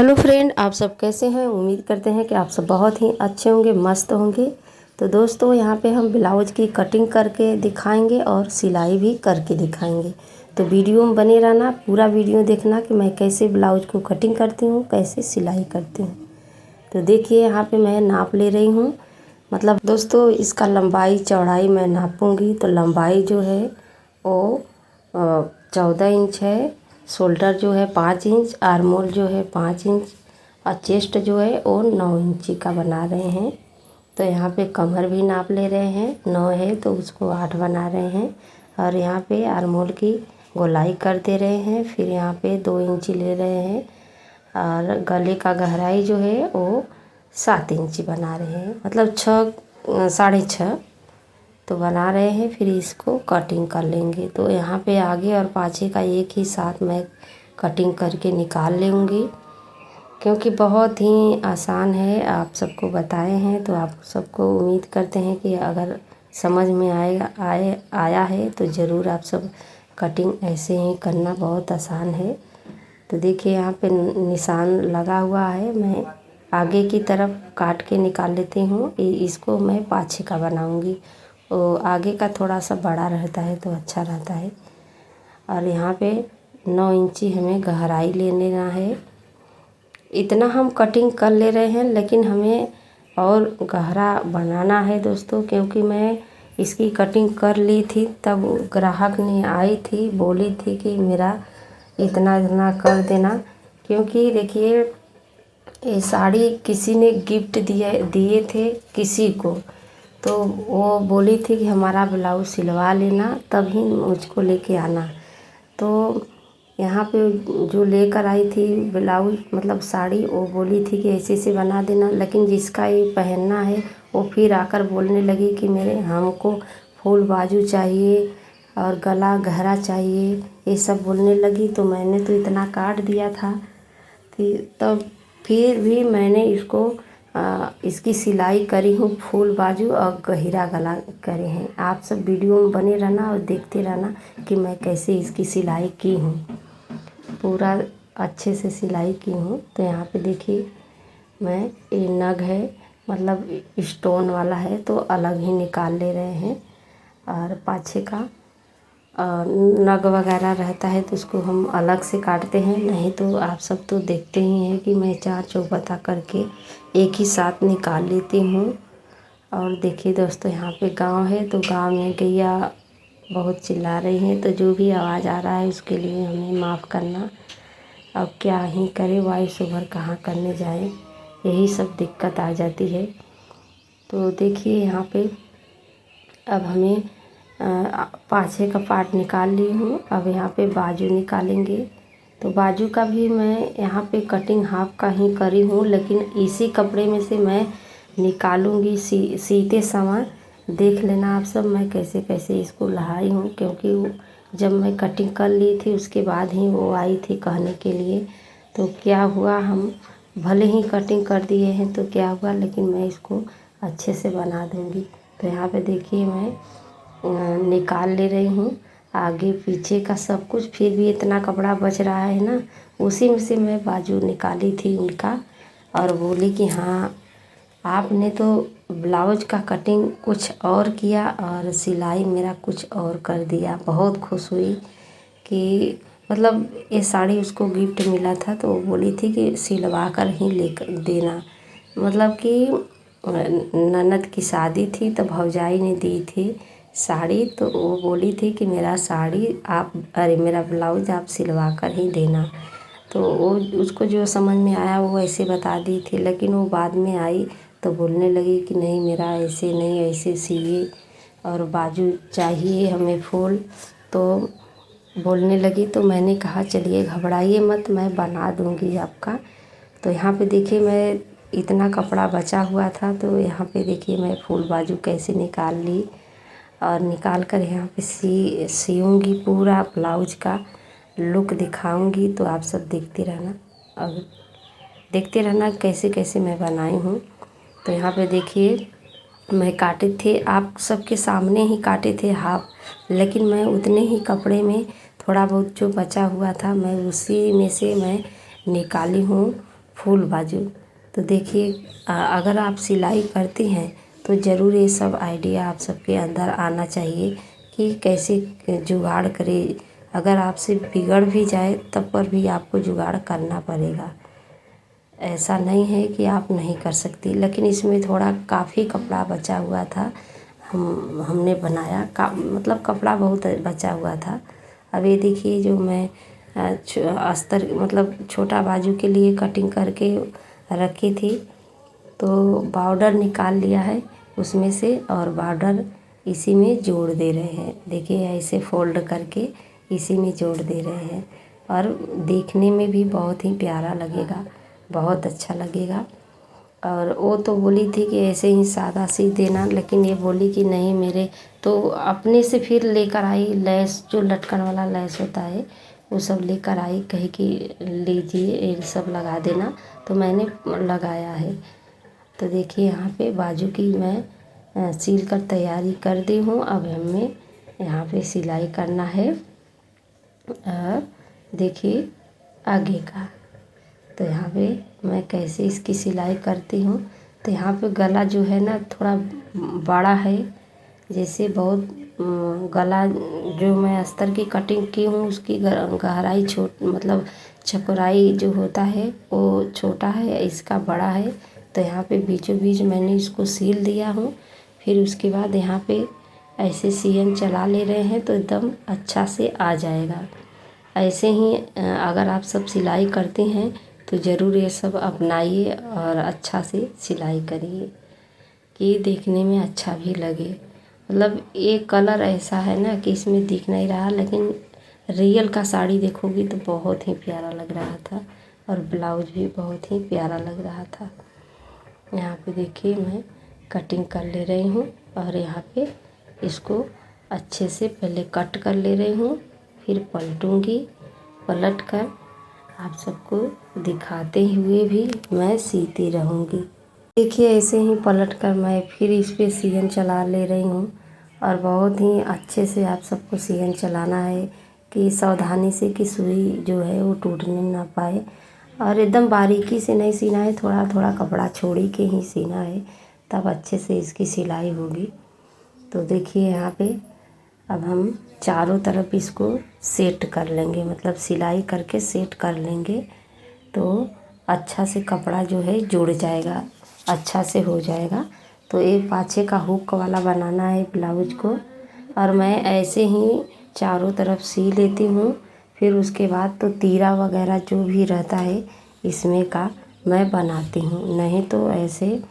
Hello friend, आप सब कैसे हैं। उम्मीद करते हैं कि आप सब बहुत ही अच्छे होंगे, मस्त होंगे। तो दोस्तों, यहाँ पे हम ब्लाउज की कटिंग करके दिखाएंगे और सिलाई भी करके दिखाएंगे। तो वीडियो में बने रहना, पूरा वीडियो देखना कि मैं कैसे ब्लाउज को कटिंग करती हूँ, कैसे सिलाई करती हूँ। तो देखिए, यहाँ पे मैं नाप ले रही हूँ। मतलब दोस्तों, इसका लंबाई चौड़ाई मैं नापूंगी। तो लंबाई जो है वो 14 इंच है। शोल्डर जो है 5 इंच, आर्मोल जो है 5 इंच और चेस्ट जो है वो 9 इंची का बना रहे हैं। तो यहाँ पे कमर भी नाप ले रहे हैं, 9 है तो उसको 8 बना रहे हैं। और यहाँ पे आर्मोल की गोलाई कर दे रहे हैं। फिर यहाँ पे 2 इंची ले रहे हैं और गले का गहराई जो है वो 7 इंची बना रहे हैं, मतलब 6.5 तो बना रहे हैं। फिर इसको कटिंग कर लेंगे। तो यहाँ पे आगे और पाछे का एक ही साथ मैं कटिंग करके निकाल लूँगी, क्योंकि बहुत ही आसान है। आप सबको बताए हैं तो आप सबको उम्मीद करते हैं कि अगर समझ में आया है तो ज़रूर आप सब कटिंग ऐसे ही करना, बहुत आसान है। तो देखिए, यहाँ पे निशान लगा हुआ है। मैं आगे की तरफ काट के निकाल लेती हूँ। इसको मैं पाछे का बनाऊँगी। वो आगे का थोड़ा सा बड़ा रहता है तो अच्छा रहता है। और यहाँ पे 9 इंची हमें गहराई ले लेना है। इतना हम कटिंग कर ले रहे हैं, लेकिन हमें और गहरा बनाना है दोस्तों, क्योंकि मैं इसकी कटिंग कर ली थी तब ग्राहक ने आई थी, बोली थी कि मेरा इतना इतना कर देना। क्योंकि देखिए, ये साड़ी किसी ने गिफ्ट दिए थे किसी को, तो वो बोली थी कि हमारा ब्लाउज सिलवा लेना, तभी मुझको लेके आना। तो यहाँ पे जो लेकर आई थी ब्लाउज, मतलब साड़ी, वो बोली थी कि ऐसे से बना देना। लेकिन जिसका ये पहनना है वो फिर आकर बोलने लगी कि हमको फुल बाजू चाहिए और गला गहरा चाहिए, ये सब बोलने लगी। तो मैंने तो इतना काट दिया था तब फिर भी मैंने इसकी सिलाई करी हूँ, फुल बाजू और गहरा गला करे हैं। आप सब वीडियो में बने रहना और देखते रहना कि मैं कैसे इसकी सिलाई की हूँ। पूरा अच्छे से सिलाई की हूँ। तो यहाँ पे देखिए, मैं ये नग है, मतलब स्टोन वाला है तो अलग ही निकाल ले रहे हैं। और पाछे का नग वगैरह रहता है तो उसको हम अलग से काटते हैं। नहीं तो आप सब तो देखते ही हैं कि मैं 4 चौबता करके एक ही साथ निकाल लेती हूँ। और देखिए दोस्तों, यहाँ पे गांव है तो गांव में गैया बहुत चिल्ला रही हैं, तो जो भी आवाज़ आ रहा है उसके लिए हमें माफ़ करना। अब क्या ही करे, वॉइस ओवर कहाँ करने जाए, यही सब दिक्कत आ जाती है। तो देखिए, यहाँ पे अब हमें पाछे का पार्ट निकाल ली हूँ। अब यहाँ पे बाजू निकालेंगे। तो बाजू का भी मैं यहाँ पे कटिंग हाफ का ही करी हूँ, लेकिन इसी कपड़े में से मैं निकालूंगी सीते समय। देख लेना आप सब मैं कैसे कैसे इसको लहाई हूँ, क्योंकि जब मैं कटिंग कर ली थी उसके बाद ही वो आई थी कहने के लिए। तो क्या हुआ, हम भले ही कटिंग कर दिए हैं तो क्या हुआ, लेकिन मैं इसको अच्छे से बना दूँगी। तो यहाँ पे देखिए, मैं निकाल ले रही हूँ आगे पीछे का सब कुछ। फिर भी इतना कपड़ा बच रहा है ना, उसी में से मैं बाजू निकाली थी उनका। और बोली कि हाँ, आपने तो ब्लाउज का कटिंग कुछ और किया और सिलाई मेरा कुछ और कर दिया। बहुत खुश हुई कि मतलब ये साड़ी उसको गिफ्ट मिला था, तो वो बोली थी कि सिलवा कर ही लेकर देना। मतलब कि ननद की शादी थी तो भौजाई ने दी थी साड़ी, तो वो बोली थी कि मेरा मेरा ब्लाउज आप सिलवा कर ही देना। तो वो उसको जो समझ में आया वो ऐसे बता दी थी। लेकिन वो बाद में आई तो बोलने लगी कि नहीं, मेरा ऐसे नहीं, ऐसे सिलिए और बाजू चाहिए हमें फुल। तो बोलने लगी तो मैंने कहा चलिए घबराइए मत, मैं बना दूँगी आपका। तो यहाँ पे देखिए, मैं इतना कपड़ा बचा हुआ था तो यहाँ पे देखिए मैं फुल बाजू कैसे निकाल ली और निकाल कर यहाँ पे सीऊँगी। पूरा ब्लाउज का लुक दिखाऊंगी, तो आप सब देखते रहना और देखते रहना कैसे कैसे मैं बनाई हूँ। तो यहाँ पे देखिए, मैं काटे थे, आप सबके सामने ही काटे थे हाफ, लेकिन मैं उतने ही कपड़े में थोड़ा बहुत जो बचा हुआ था मैं उसी में से मैं निकाली हूँ फूल बाजू। तो देखिए अगर आप सिलाई करती हैं तो ज़रूर ये सब आइडिया आप सबके अंदर आना चाहिए कि कैसे जुगाड़ करें। अगर आपसे बिगड़ भी जाए तब पर भी आपको जुगाड़ करना पड़ेगा। ऐसा नहीं है कि आप नहीं कर सकती। लेकिन इसमें थोड़ा काफ़ी कपड़ा बचा हुआ था, हमने बनाया मतलब कपड़ा बहुत बचा हुआ था। अब ये देखिए जो मैं अस्तर मतलब छोटा बाजू के लिए कटिंग करके रखी थी, तो बॉर्डर निकाल लिया है उसमें से और बॉर्डर इसी में जोड़ दे रहे हैं। देखिए ऐसे फोल्ड करके इसी में जोड़ दे रहे हैं और देखने में भी बहुत ही प्यारा लगेगा, बहुत अच्छा लगेगा। और वो तो बोली थी कि ऐसे ही सादा सी देना, लेकिन ये बोली कि नहीं मेरे, तो अपने से फिर लेकर आई लैस, जो लटकन वाला लैस होता है वो सब लेकर आई, कही कि लीजिए ये सब लगा देना। तो मैंने लगाया है। तो देखिए यहाँ पे बाजू की मैं सील कर तैयारी कर दी हूँ। अब हमें यहाँ पे सिलाई करना है। और देखिए आगे का, तो यहाँ पे मैं कैसे इसकी सिलाई करती हूँ। तो यहाँ पे गला जो है ना थोड़ा बड़ा है, जैसे बहुत गला जो मैं अस्तर की कटिंग की हूँ उसकी गहराई मतलब चौड़ाई जो होता है वो छोटा है, इसका बड़ा है। तो यहाँ पे बीचों बीच मैंने इसको सील दिया हूँ। फिर उसके बाद यहाँ पे ऐसे सियन चला ले रहे हैं तो एकदम अच्छा से आ जाएगा। ऐसे ही अगर आप सब सिलाई करते हैं तो ज़रूर ये सब अपनाइए और अच्छा से सिलाई करिए कि देखने में अच्छा भी लगे। मतलब ये कलर ऐसा है ना कि इसमें दिख नहीं रहा, लेकिन रियल का साड़ी देखोगी तो बहुत ही प्यारा लग रहा था और ब्लाउज भी बहुत ही प्यारा लग रहा था। यहाँ पे देखिए मैं कटिंग कर ले रही हूँ और यहाँ पे इसको अच्छे से पहले कट कर ले रही हूँ, फिर पलटूँगी, पलट कर आप सबको दिखाते हुए भी मैं सीती रहूँगी। देखिए ऐसे ही पलट कर मैं फिर इस पे सियन चला ले रही हूँ और बहुत ही अच्छे से आप सबको सियन चलाना है कि सावधानी से कि सुई जो है वो टूटने ना पाए। और एकदम बारीकी से नहीं सीना है, थोड़ा थोड़ा कपड़ा छोड़ी के ही सीना है, तब अच्छे से इसकी सिलाई होगी। तो देखिए यहाँ पे अब हम चारों तरफ इसको सेट कर लेंगे, मतलब सिलाई करके सेट कर लेंगे तो अच्छा से कपड़ा जो है जुड़ जाएगा, अच्छा से हो जाएगा। तो एक पाछे का हुक वाला बनाना है ब्लाउज को और मैं ऐसे ही चारों तरफ सी लेती हूँ। फिर उसके बाद तो तीरा वगैरह जो भी रहता है इसमें का मैं बनाती हूँ, नहीं तो ऐसे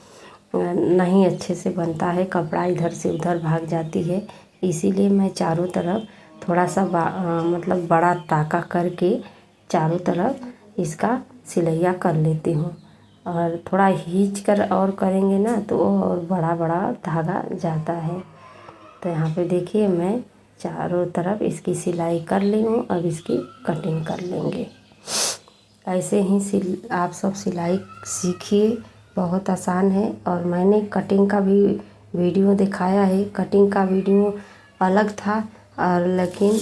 नहीं अच्छे से बनता है, कपड़ा इधर से उधर भाग जाती है। इसीलिए मैं चारों तरफ थोड़ा सा मतलब बड़ा टाका करके चारों तरफ इसका सिलैया कर लेती हूँ। और थोड़ा खींच कर और करेंगे ना तो और बड़ा बड़ा धागा जाता है। तो यहाँ पे देखिए मैं चारों तरफ इसकी सिलाई कर ली हूँ। अब इसकी कटिंग कर लेंगे। ऐसे ही आप सब सिलाई सीखिए, बहुत आसान है। और मैंने कटिंग का भी वीडियो दिखाया है। कटिंग का वीडियो अलग था और लेकिन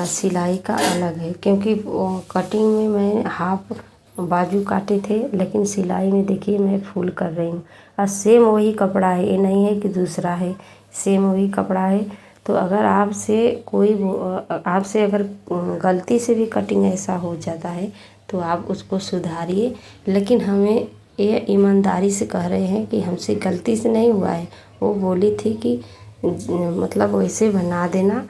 सिलाई का अलग है, क्योंकि कटिंग में मैं हाफ बाजू काटे थे, लेकिन सिलाई में देखिए मैं फुल कर रही हूँ। और सेम वही कपड़ा है, ये नहीं है कि दूसरा है, सेम वही कपड़ा है। तो अगर आपसे अगर गलती से भी कटिंग ऐसा हो जाता है तो आप उसको सुधारिए। लेकिन हमें ये ईमानदारी से कह रहे हैं कि हमसे गलती से नहीं हुआ है। वो बोली थी कि मतलब वैसे बना देना,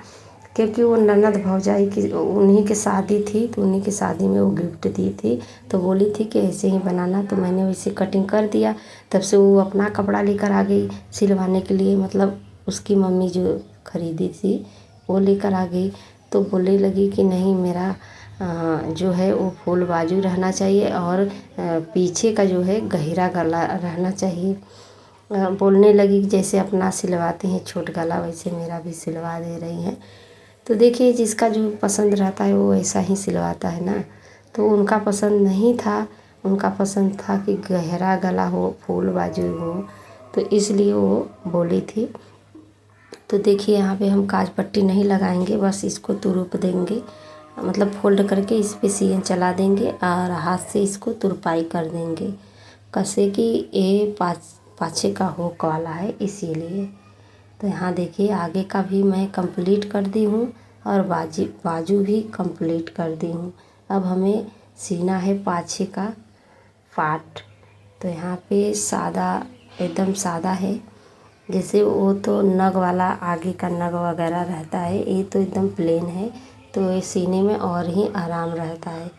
क्योंकि वो ननद भौजाई की उन्हीं की शादी थी, तो उन्हीं की शादी में वो गिफ्ट दी थी। तो बोली थी कि ऐसे ही बनाना, तो मैंने वैसे कटिंग कर दिया। तब से वो अपना कपड़ा लेकर आ गई सिलवाने के लिए, मतलब उसकी मम्मी जो खरीदी थी वो लेकर आ गई। तो बोलने लगी कि नहीं मेरा जो है वो फुल बाजू रहना चाहिए और पीछे का जो है गहरा गला रहना चाहिए। बोलने लगी जैसे अपना सिलवाते हैं छोट गला वैसे मेरा भी सिलवा दे रही हैं। तो देखिए जिसका जो पसंद रहता है वो ऐसा ही सिलवाता है ना। तो उनका पसंद नहीं था, उनका पसंद था कि गहरा गला हो, फुल बाजू हो, तो इसलिए वो बोली थी। तो देखिए यहाँ पे हम काज पट्टी नहीं लगाएंगे, बस इसको तुरुप देंगे मतलब फोल्ड करके इस पे सियन चला देंगे और हाथ से इसको तुरपाई कर देंगे कैसे कि ये पाछे का हुक वाला है इसीलिए। तो यहाँ देखिए आगे का भी मैं कंप्लीट कर दी हूँ और बाजू भी कंप्लीट कर दी हूँ। अब हमें सीना है पाछे का पार्ट। तो यहाँ पे सादा एकदम सादा है, जैसे वो तो नग वाला आगे का नग वगैरह रहता है, ये तो एकदम प्लेन है, तो ये सीने में और ही आराम रहता है।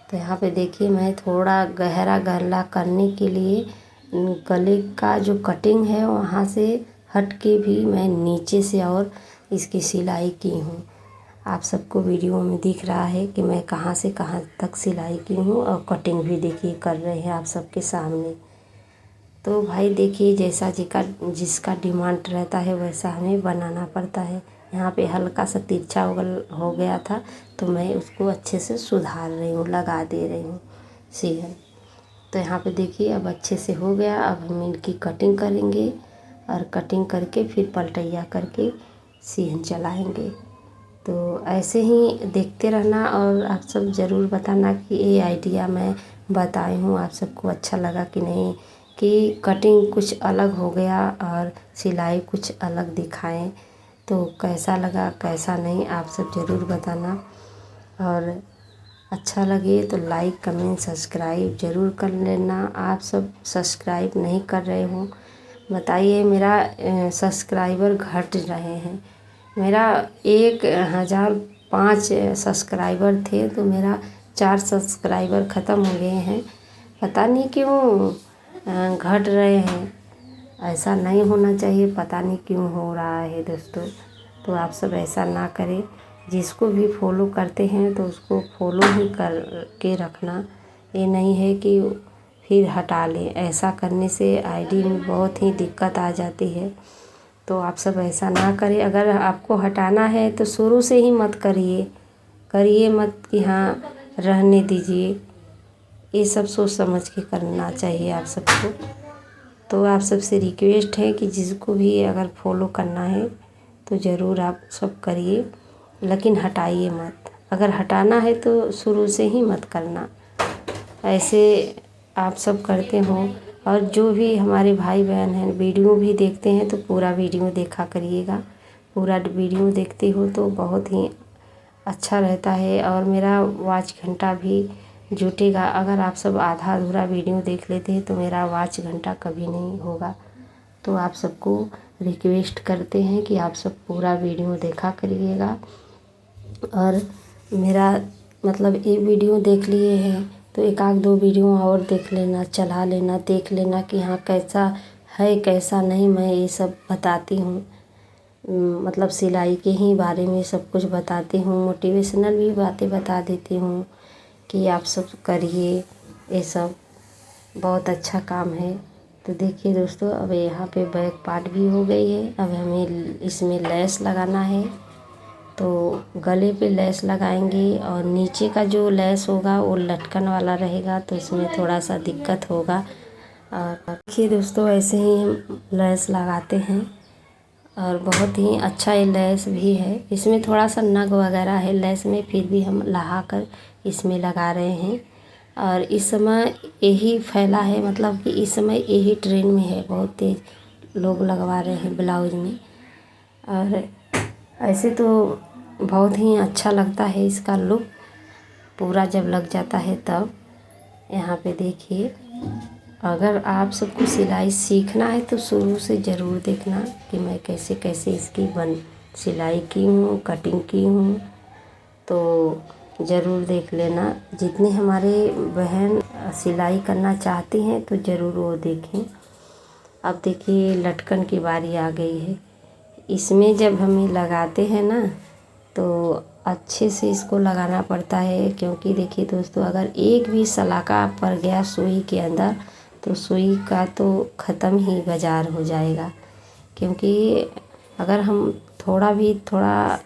तो यहाँ पे देखिए मैं थोड़ा गहरा गला करने के लिए गले का जो कटिंग है वहाँ से हट के भी मैं नीचे से और इसकी सिलाई की हूँ। आप सबको वीडियो में दिख रहा है कि मैं कहाँ से कहाँ तक सिलाई की हूँ और कटिंग भी देखिए कर रहे हैं आप सबके सामने। तो भाई देखिए जैसा जिसका डिमांड रहता है वैसा हमें बनाना पड़ता है। यहाँ पे हल्का सा तिरछा हो गया था तो मैं उसको अच्छे से सुधार रही हूँ, लगा दे रही हूँ सियन। तो यहाँ पे देखिए अब अच्छे से हो गया। अब हम इनकी कटिंग करेंगे और कटिंग करके फिर पलटैया करके सियन चलाएंगे। तो ऐसे ही देखते रहना और आप सब ज़रूर बताना कि ये आइडिया मैं बताई हूँ आप सबको अच्छा लगा कि नहीं, कि कटिंग कुछ अलग हो गया और सिलाई कुछ अलग दिखाएं तो कैसा लगा कैसा नहीं आप सब ज़रूर बताना। और अच्छा लगे तो लाइक कमेंट सब्सक्राइब ज़रूर कर लेना। आप सब सब्सक्राइब नहीं कर रहे हो बताइए, मेरा सब्सक्राइबर घट रहे हैं। मेरा 1005 सब्सक्राइबर थे तो मेरा 4 सब्सक्राइबर ख़त्म हो गए हैं, पता नहीं क्यों घट रहे हैं। ऐसा नहीं होना चाहिए, पता नहीं क्यों हो रहा है दोस्तों। तो आप सब ऐसा ना करें, जिसको भी फॉलो करते हैं तो उसको फॉलो ही कर के रखना, ये नहीं है कि फिर हटा लें। ऐसा करने से आईडी में बहुत ही दिक्कत आ जाती है। तो आप सब ऐसा ना करें। अगर आपको हटाना है तो शुरू से ही मत करिए मत कि हाँ रहने दीजिए। ये सब सोच समझ के करना चाहिए आप सबको। तो आप सबसे रिक्वेस्ट है कि जिसको भी अगर फॉलो करना है तो ज़रूर आप सब करिए, लेकिन हटाइए मत। अगर हटाना है तो शुरू से ही मत करना। ऐसे आप सब करते हो। और जो भी हमारे भाई बहन हैं वीडियो भी देखते हैं तो पूरा वीडियो देखा करिएगा। पूरा वीडियो देखते हो तो बहुत ही अच्छा रहता है और मेरा वॉच घंटा भी जुटेगा। अगर आप सब आधा अधूरा वीडियो देख लेते हैं तो मेरा वॉच घंटा कभी नहीं होगा। तो आप सबको रिक्वेस्ट करते हैं कि आप सब पूरा वीडियो देखा करिएगा। और मेरा मतलब एक वीडियो देख लिए हैं तो एक आध दो वीडियो और देख लेना, चला लेना, देख लेना कि हाँ कैसा है कैसा नहीं। मैं ये सब बताती हूँ, मतलब सिलाई के ही बारे में सब कुछ बताती हूँ, मोटिवेशनल भी बातें बता देती हूँ कि आप सब करिए। ये सब बहुत अच्छा काम है। तो देखिए दोस्तों अब यहाँ पे बैक पार्ट भी हो गई है। अब हमें इसमें लेस लगाना है, तो गले पे लेस लगाएंगे और नीचे का जो लेस होगा वो लटकन वाला रहेगा, तो इसमें थोड़ा सा दिक्कत होगा। और देखिए दोस्तों ऐसे ही हम लेस लगाते हैं और बहुत ही अच्छा ये लेस भी है। इसमें थोड़ा सा नग वगैरह है लेस में, फिर भी हम लगा कर इसमें लगा रहे हैं। और इस समय यही फैला है, मतलब कि इस समय यही ट्रेंड में है, बहुत तेज़ लोग लगवा रहे हैं ब्लाउज में। और ऐसे तो बहुत ही अच्छा लगता है इसका लुक पूरा जब लग जाता है तब। यहाँ पे देखिए अगर आप सबको सिलाई सीखना है तो शुरू से ज़रूर देखना कि मैं कैसे कैसे इसकी सिलाई की हूँ, कटिंग की हूँ, तो ज़रूर देख लेना। जितने हमारे बहन सिलाई करना चाहती हैं तो ज़रूर वो देखें। अब देखिए लटकन की बारी आ गई है। इसमें जब हमें लगाते हैं ना तो अच्छे से इसको लगाना पड़ता है, क्योंकि देखिए दोस्तों अगर एक भी सलाका पड़ गया सुई के अंदर तो सुई का तो ख़त्म ही बाज़ार हो जाएगा। क्योंकि अगर हम थोड़ा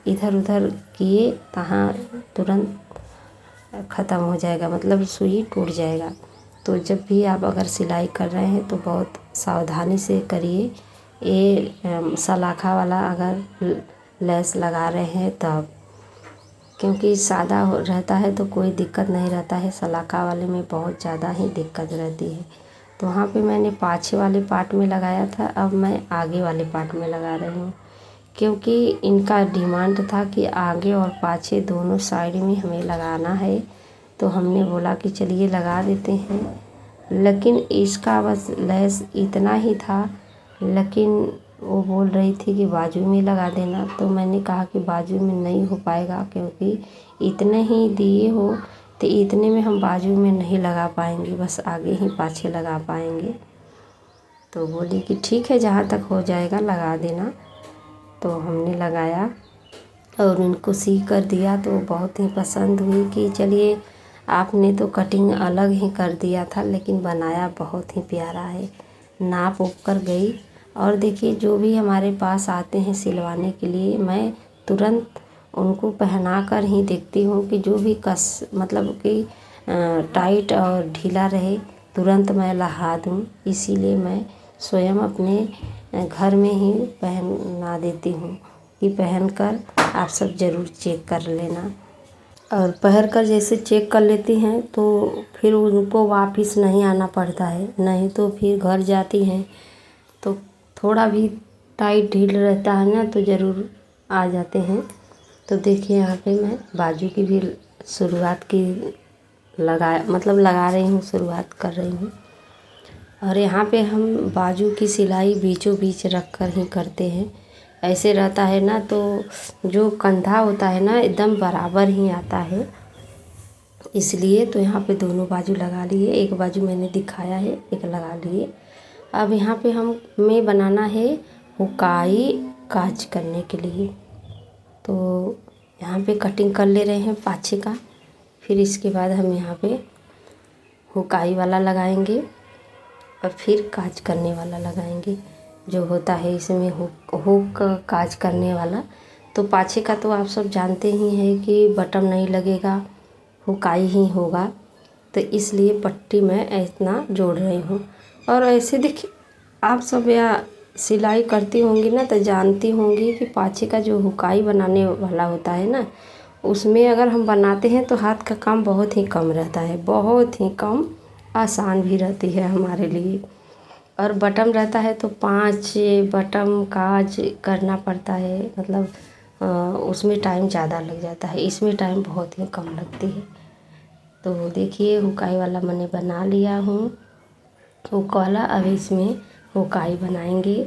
इधर उधर किए तहाँ तुरंत ख़त्म हो जाएगा, मतलब सुई टूट जाएगा। तो जब भी आप अगर सिलाई कर रहे हैं तो बहुत सावधानी से करिए। ये सलाखा वाला अगर लेस लगा रहे हैं तब। क्योंकि सादा रहता है तो कोई दिक्कत नहीं रहता है, सलाखा वाले में बहुत ज़्यादा ही दिक्कत रहती है। तो वहाँ पे मैंने पाछे वाले पार्ट में लगाया था, अब मैं आगे वाले पार्ट में लगा रही हूँ, क्योंकि इनका डिमांड था कि आगे और पाछे दोनों साइड में हमें लगाना है। तो हमने बोला कि चलिए लगा देते हैं, लेकिन इसका बस लैस इतना ही था, लेकिन वो बोल रही थी कि बाजू में लगा देना। तो मैंने कहा कि बाजू में नहीं हो पाएगा, क्योंकि इतने ही दिए हो तो इतने में हम बाजू में नहीं लगा पाएंगे, बस आगे ही पाछे लगा पाएंगे। तो बोली कि ठीक है, जहाँ तक हो जाएगा लगा देना। तो हमने लगाया और उनको सी कर दिया, तो बहुत ही पसंद हुई कि चलिए आपने तो कटिंग अलग ही कर दिया था, लेकिन बनाया बहुत ही प्यारा है। नाप उप कर गई। और देखिए, जो भी हमारे पास आते हैं सिलवाने के लिए, मैं तुरंत उनको पहना कर ही देखती हूँ कि जो भी मतलब कि टाइट और ढीला रहे, तुरंत मैं लहा दूँ। इसीलिए मैं स्वयं अपने घर में ही पहना देती हूँ कि पहनकर आप सब ज़रूर चेक कर लेना। और पहन कर जैसे चेक कर लेती हैं तो फिर उनको वापस नहीं आना पड़ता है, नहीं तो फिर घर जाती हैं तो थोड़ा भी टाइट ढील रहता है ना, तो ज़रूर आ जाते हैं। तो देखिए, यहाँ पे मैं बाजू की भी शुरुआत की लगा रही हूँ, शुरुआत कर रही हूँ। और यहाँ पे हम बाजू की सिलाई बीचों बीच रख कर ही करते हैं। ऐसे रहता है ना, तो जो कंधा होता है ना एकदम बराबर ही आता है, इसलिए तो यहाँ पे दोनों बाजू लगा लिए। एक बाजू मैंने दिखाया है, एक लगा लिए। अब यहाँ पे हमें बनाना है हुकाई काज करने के लिए। तो यहाँ पे कटिंग कर ले रहे हैं पाछे का, फिर इसके बाद हम यहाँ पे हुकाई वाला लगाएंगे और फिर काज करने वाला लगाएंगे। जो होता है इसमें हुक काज करने वाला, तो पाछे का तो आप सब जानते ही हैं कि बटन नहीं लगेगा, हुकाई ही होगा। तो इसलिए पट्टी में इतना जोड़ रही हूँ। और ऐसे देखिए, आप सब या सिलाई करती होंगी ना तो जानती होंगी कि पाछे का जो हुकाई बनाने वाला होता है ना, उसमें अगर हम बनाते हैं तो हाथ का काम बहुत ही कम रहता है, बहुत ही कम, आसान भी रहती है हमारे लिए। और बटन रहता है तो 5 बटन काज करना पड़ता है, मतलब उसमें टाइम ज़्यादा लग जाता है, इसमें टाइम बहुत ही कम लगती है। तो देखिए, हुकाई वाला मैंने बना लिया हूँ, हुक वाला। अब इसमें हुकाई बनाएंगे।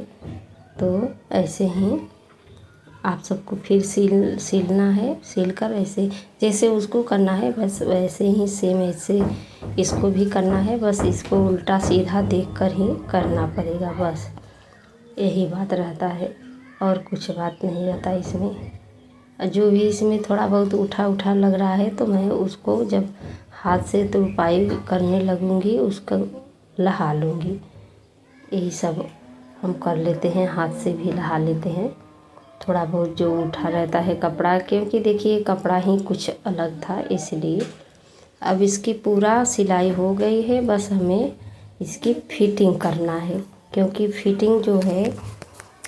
तो ऐसे ही आप सबको फिर सिलना है, सिल कर ऐसे जैसे उसको करना है बस वैसे ही सेम ऐसे इसको भी करना है। बस इसको उल्टा सीधा देख कर ही करना पड़ेगा, बस यही बात रहता है, और कुछ बात नहीं रहता इसमें। जो भी इसमें थोड़ा बहुत उठा उठा लग रहा है तो मैं उसको जब हाथ से तुरपाई करने लगूँगी उसको लहा लूँगी। यही सब हम कर लेते हैं, हाथ से भी लहा लेते हैं थोड़ा बहुत जो उठा रहता है कपड़ा, क्योंकि देखिए कपड़ा ही कुछ अलग था इसलिए। अब इसकी पूरा सिलाई हो गई है, बस हमें इसकी फिटिंग करना है, क्योंकि फिटिंग जो है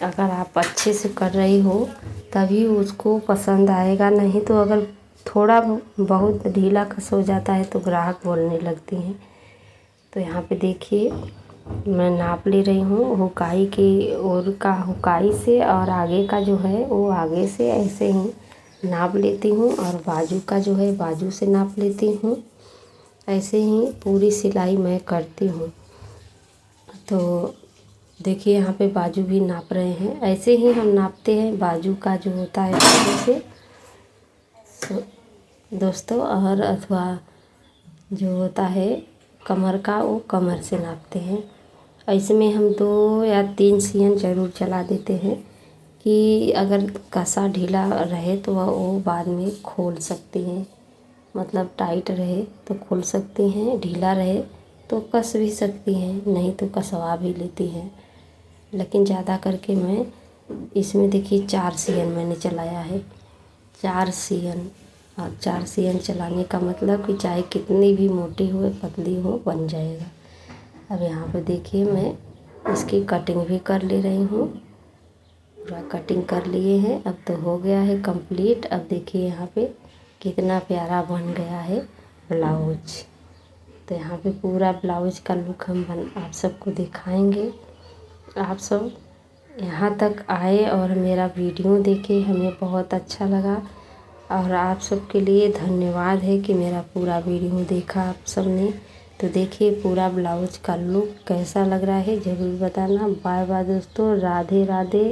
अगर आप अच्छे से कर रही हो तभी उसको पसंद आएगा, नहीं तो अगर थोड़ा बहुत ढीला कस हो जाता है तो ग्राहक बोलने लगती हैं। तो यहाँ पे देखिए, मैं नाप ले रही हूँ हुकाई की ओर का हुकाई से, और आगे का जो है वो आगे से ऐसे ही नाप लेती हूँ, और बाजू का जो है बाजू से नाप लेती हूँ। ऐसे ही पूरी सिलाई मैं करती हूँ। तो देखिए, यहाँ पे बाजू भी नाप रहे हैं, ऐसे ही हम नापते हैं बाजू का जो होता है बाजू से दोस्तों, और अथवा जो होता है कमर का वो कमर से नापते हैं। इसमें हम 2 या 3 सियन ज़रूर चला देते हैं कि अगर कसा ढीला रहे तो वो बाद में खोल सकती हैं, मतलब टाइट रहे तो खोल सकती हैं, ढीला रहे तो कस भी सकती हैं, नहीं तो कसवा भी लेती हैं। लेकिन ज़्यादा करके मैं इसमें देखिए 4 सियन मैंने चलाया है, 4 सियन। और 4 सियन चलाने का मतलब कि चाहे कितनी भी मोटी हो पतली हो बन जाएगा। अब यहाँ पे देखिए, मैं इसकी कटिंग भी कर ले रही हूँ, पूरा कटिंग कर लिए हैं। अब तो हो गया है कंप्लीट। अब देखिए यहाँ पे कितना प्यारा बन गया है ब्लाउज। तो यहाँ पे पूरा ब्लाउज का लुक हम आप सबको दिखाएंगे। आप सब यहाँ तक आए और मेरा वीडियो देखे, हमें बहुत अच्छा लगा और आप सबके लिए धन्यवाद है कि मेरा पूरा वीडियो देखा आप सब ने। तो देखिए पूरा ब्लाउज का लुक कैसा लग रहा है ज़रूर बताना। बाय बाय दोस्तों, राधे राधे।